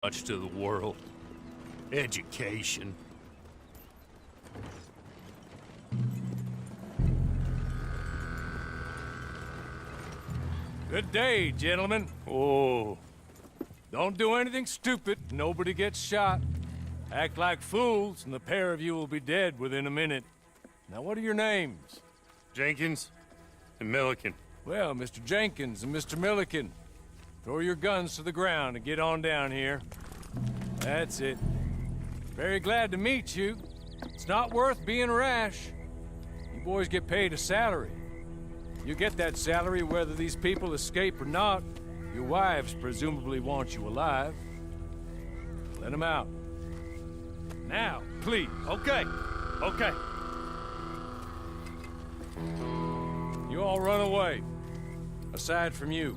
much to the world. Education. Good day, gentlemen. Oh, don't do anything stupid. Nobody gets shot. Act like fools, and the pair of you will be dead within a minute. Now, what are your names? Jenkins and Milliken. Well, Mr. Jenkins and Mr. Milliken, throw your guns to the ground and get on down here. That's it. Very glad to meet you. It's not worth being rash. You boys get paid a salary. You get that salary whether these people escape or not. Your wives presumably want you alive. Let them out. Now, please. Okay. You all run away. Aside from you.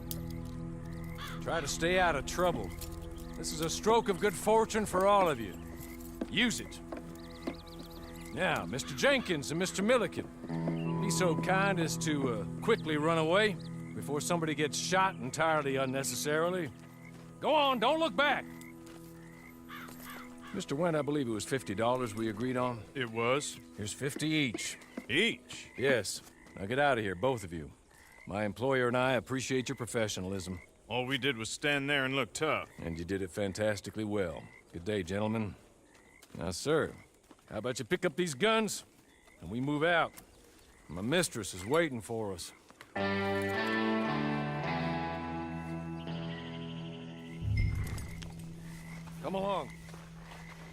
Try to stay out of trouble. This is a stroke of good fortune for all of you. Use it. Now, Mr. Jenkins and Mr. Milliken, be so kind as to quickly run away before somebody gets shot entirely unnecessarily. Go on, don't look back. Mr. Wendt, I believe it was $50 we agreed on. It was. Here's 50 each. Each? Yes. Now get out of here, both of you. My employer and I appreciate your professionalism. All we did was stand there and look tough. And you did it fantastically well. Good day, gentlemen. Now, sir, how about you pick up these guns and we move out? My mistress is waiting for us. Come along.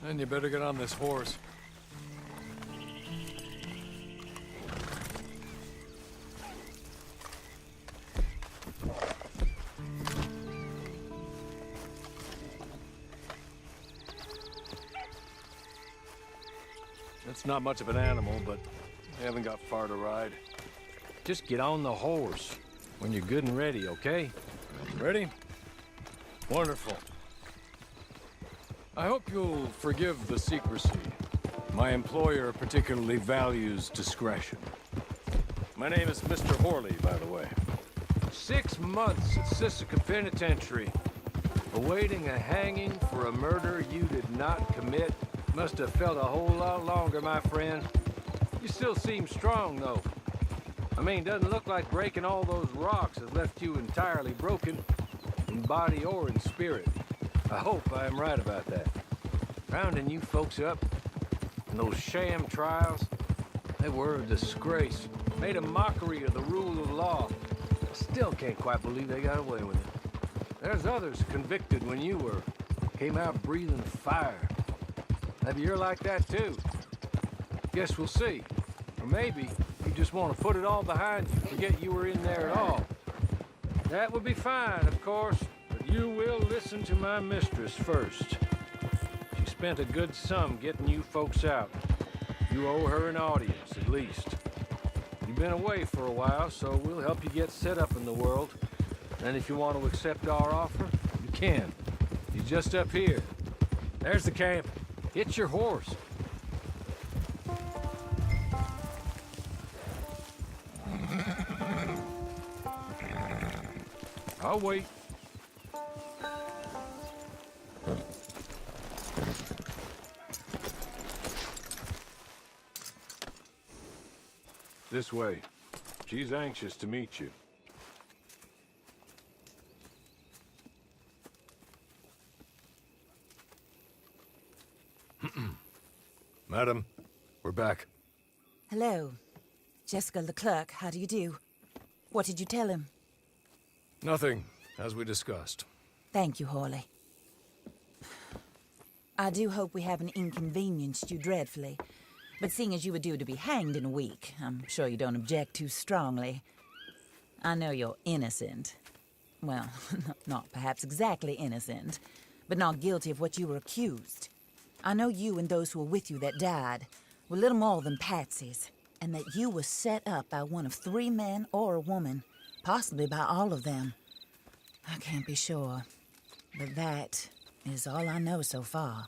Then you better get on this horse. It's not much of an animal, but they haven't got far to ride. Just get on the horse when you're good and ready, okay? Ready? Wonderful. I hope you'll forgive the secrecy. My employer particularly values discretion. My name is Mr. Horley, by the way. 6 months at Sisika Penitentiary, awaiting a hanging for a murder you did not commit. Must have felt a whole lot longer, my friend. You still seem strong, though. I mean, doesn't look like breaking all those rocks has left you entirely broken, in body or in spirit. I hope I am right about that. Rounding you folks up, and those sham trials, they were a disgrace. Made a mockery of the rule of law. I still can't quite believe they got away with it. There's others convicted when you were. Came out breathing fire. Maybe you're like that too. Guess we'll see. Or maybe you just want to put it all behind you, forget you were in there at all. That would be fine, of course, but you will listen to my mistress first. She spent a good sum getting you folks out. You owe her an audience, at least. You've been away for a while, so we'll help you get set up in the world. And if you want to accept our offer, you can. He's just up here. There's the camp. Hit your horse. I'll wait. This way. She's anxious to meet you. Madam, we're back. Hello. Jessica Leclerc, how do you do? What did you tell him? Nothing, as we discussed. Thank you, Horley. I do hope we haven't inconvenienced you dreadfully. But seeing as you were due to be hanged in a week, I'm sure you don't object too strongly. I know you're innocent. Well, not perhaps exactly innocent, but not guilty of what you were accused. I know you and those who were with you that died were little more than patsies, and that you were set up by one of 3 men or a woman, possibly by all of them. I can't be sure, but that is all I know so far.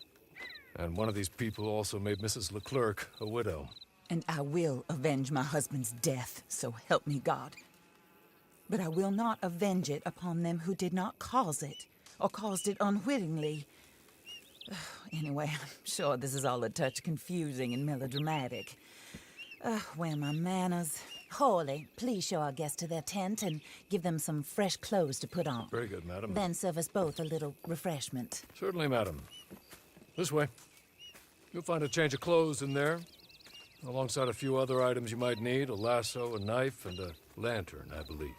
And one of these people also made Mrs. Leclerc a widow. And I will avenge my husband's death, so help me God. But I will not avenge it upon them who did not cause it, or caused it unwittingly. Anyway, I'm sure this is all a touch confusing and melodramatic. Where are my manners? Hawley, please show our guests to their tent and give them some fresh clothes to put on. Very good, madam. Then serve us both a little refreshment. Certainly, madam. This way. You'll find a change of clothes in there, alongside a few other items you might need, a lasso, a knife, and a lantern, I believe.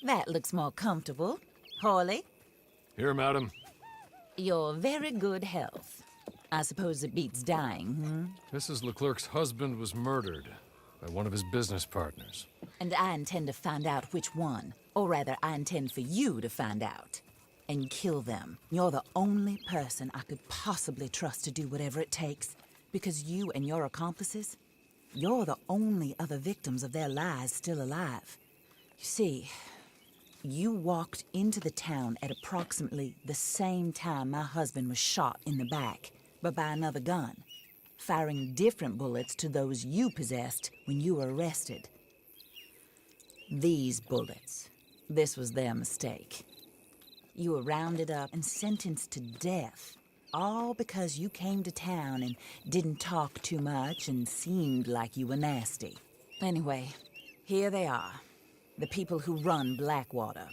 That looks more comfortable. Hawley, Here, madam. your very good health. I suppose it beats dying, hmm? Mrs. Leclerc's husband was murdered by one of his business partners. And I intend to find out which one. Or rather, I intend for you to find out. And kill them. You're the only person I could possibly trust to do whatever it takes. Because you and your accomplices, you're the only other victims of their lies still alive. You see, you walked into the town at approximately the same time my husband was shot in the back, but by another gun, firing different bullets to those you possessed when you were arrested. These bullets, this was their mistake. You were rounded up and sentenced to death All because you came to town and didn't talk too much and seemed like you were nasty. Anyway, here they are. The people who run Blackwater.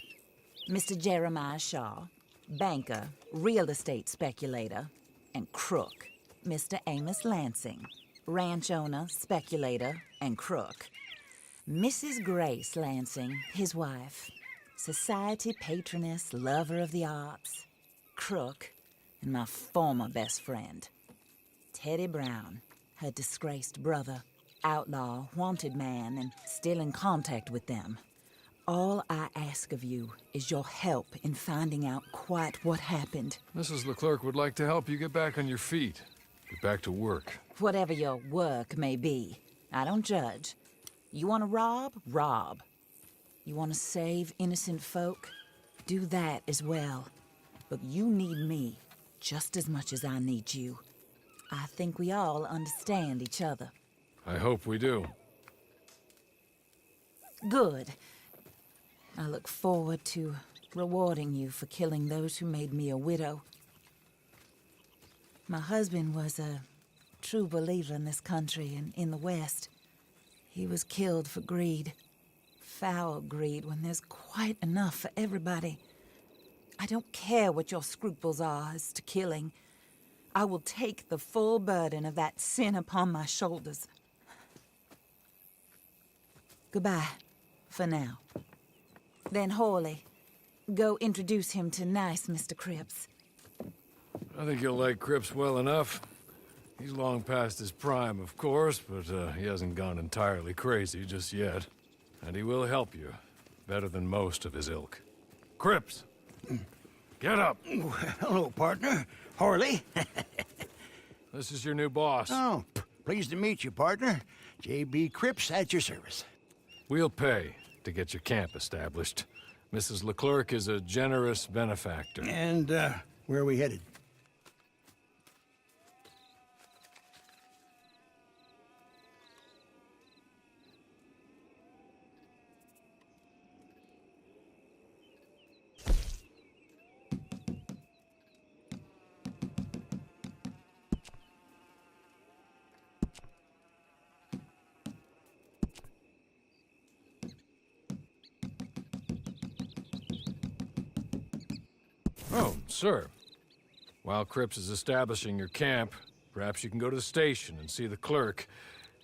Mr. Jeremiah Shaw, banker, real estate speculator, and crook. Mr. Amos Lansing, ranch owner, speculator, and crook. Mrs. Grace Lansing, his wife, society patroness, lover of the arts, crook, and my former best friend. Teddy Brown, her disgraced brother, outlaw, wanted man, and still in contact with them. All I ask of you is your help in finding out quite what happened. Mrs. Leclerc would like to help you get back on your feet. Get back to work. Whatever your work may be, I don't judge. You want to rob? Rob. You want to save innocent folk? Do that as well. But you need me just as much as I need you. I think we all understand each other. I hope we do. Good. I look forward to rewarding you for killing those who made me a widow. My husband was a true believer in this country and in the West. He was killed for greed. Foul greed when there's quite enough for everybody. I don't care what your scruples are as to killing. I will take the full burden of that sin upon my shoulders. Goodbye, for now. Then Hawley, go introduce him to nice Mr. Cripps. I think you'll like Cripps well enough. He's long past his prime, of course, but he hasn't gone entirely crazy just yet. And he will help you, better than most of his ilk. Cripps! Get up! Hello, partner. Harley. This is your new boss. Oh, pleased to meet you, partner. J.B. Cripps at your service. We'll pay to get your camp established. Mrs. Leclerc is a generous benefactor. And, where are we headed? Oh, sir. While Cripps is establishing your camp, perhaps you can go to the station and see the clerk,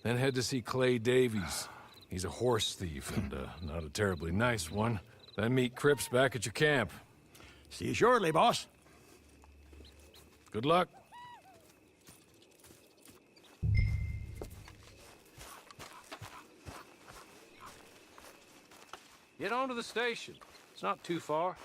then head to see Clay Davies. He's a horse thief, and not a terribly nice one. Then meet Cripps back at your camp. See you shortly, boss. Good luck. Get on to the station. It's not too far.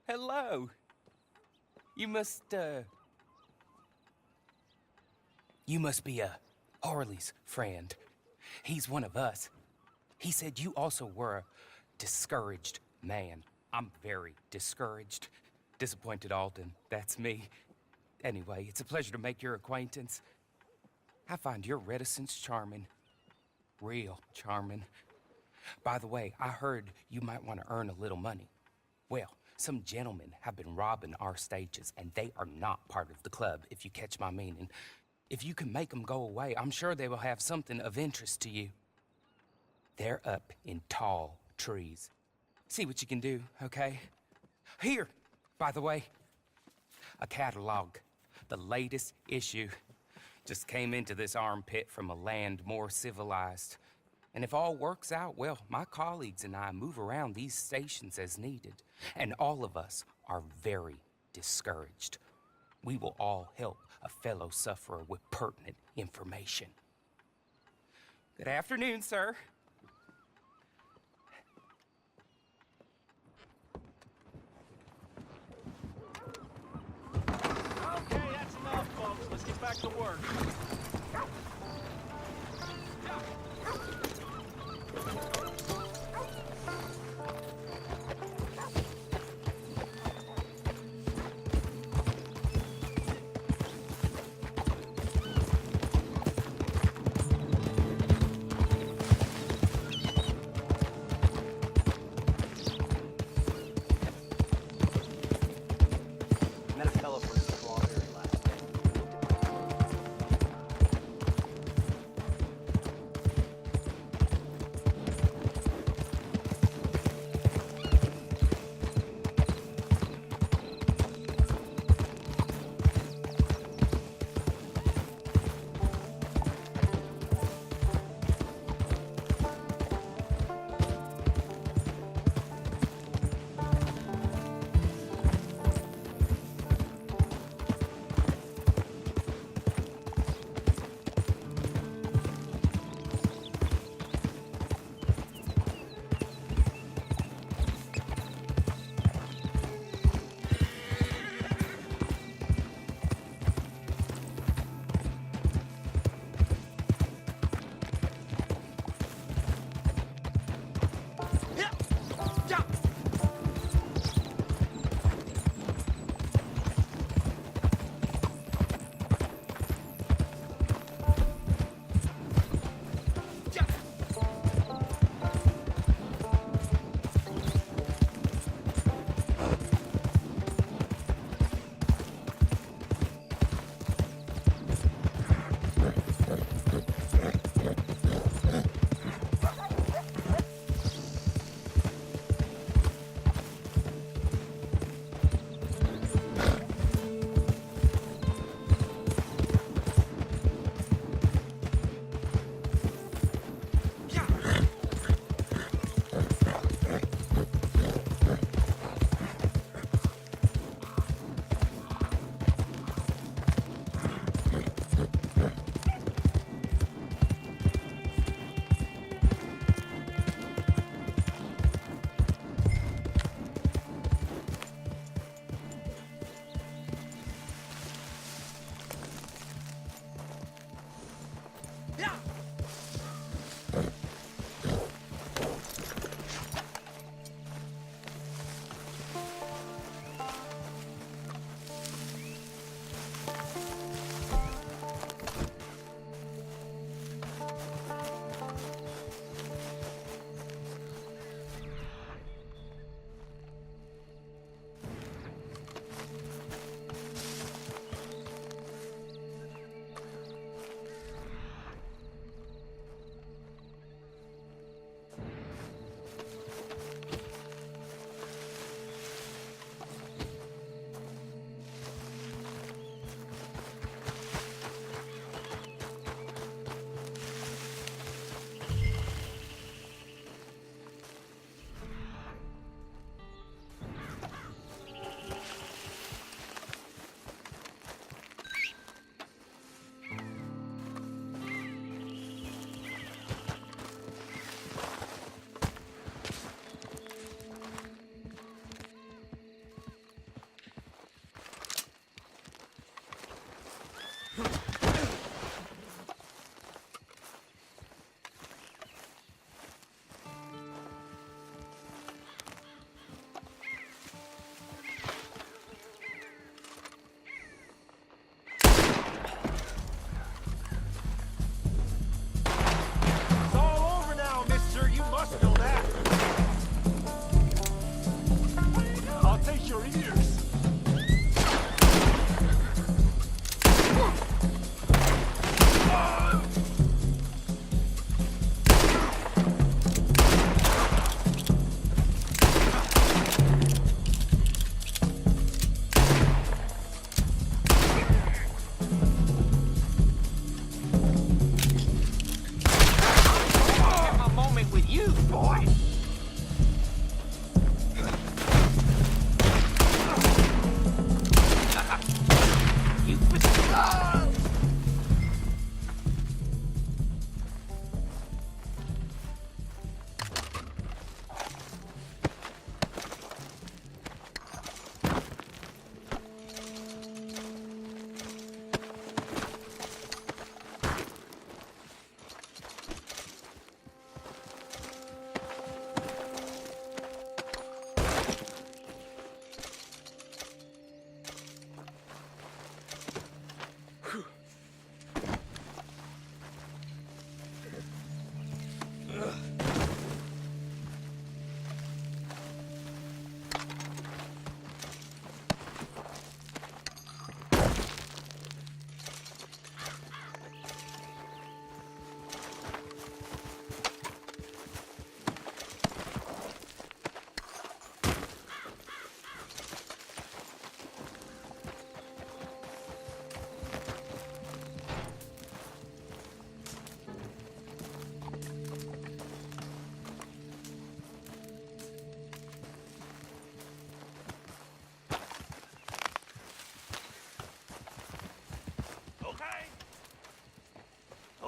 Hello. You must be Harley's friend. He's one of us. He said you also were a discouraged man. I'm very discouraged. Disappointed Alden, that's me. Anyway, it's a pleasure to make your acquaintance. I find your reticence charming. Real charming. By the way, I heard you might want to earn a little money. Well, some gentlemen have been robbing our stages, and they are not part of the club, if you catch my meaning. If you can make them go away, I'm sure they will have something of interest to you. They're up in tall trees. See what you can do, okay? Here, by the way, a catalog. The latest issue. Just came into this armpit from a land more civilized. And if all works out, well, my colleagues and I move around these stations as needed. And all of us are very discouraged. We will all help a fellow sufferer with pertinent information. Good afternoon, sir. Okay, that's enough, folks. Let's get back to work. Met a fellow from Strawberry last night.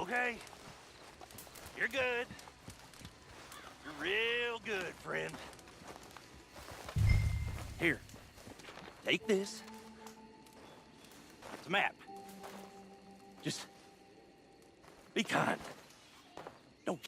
okay? You're good. You're real good, friend. Here, take this. It's a map. Just be kind. Don't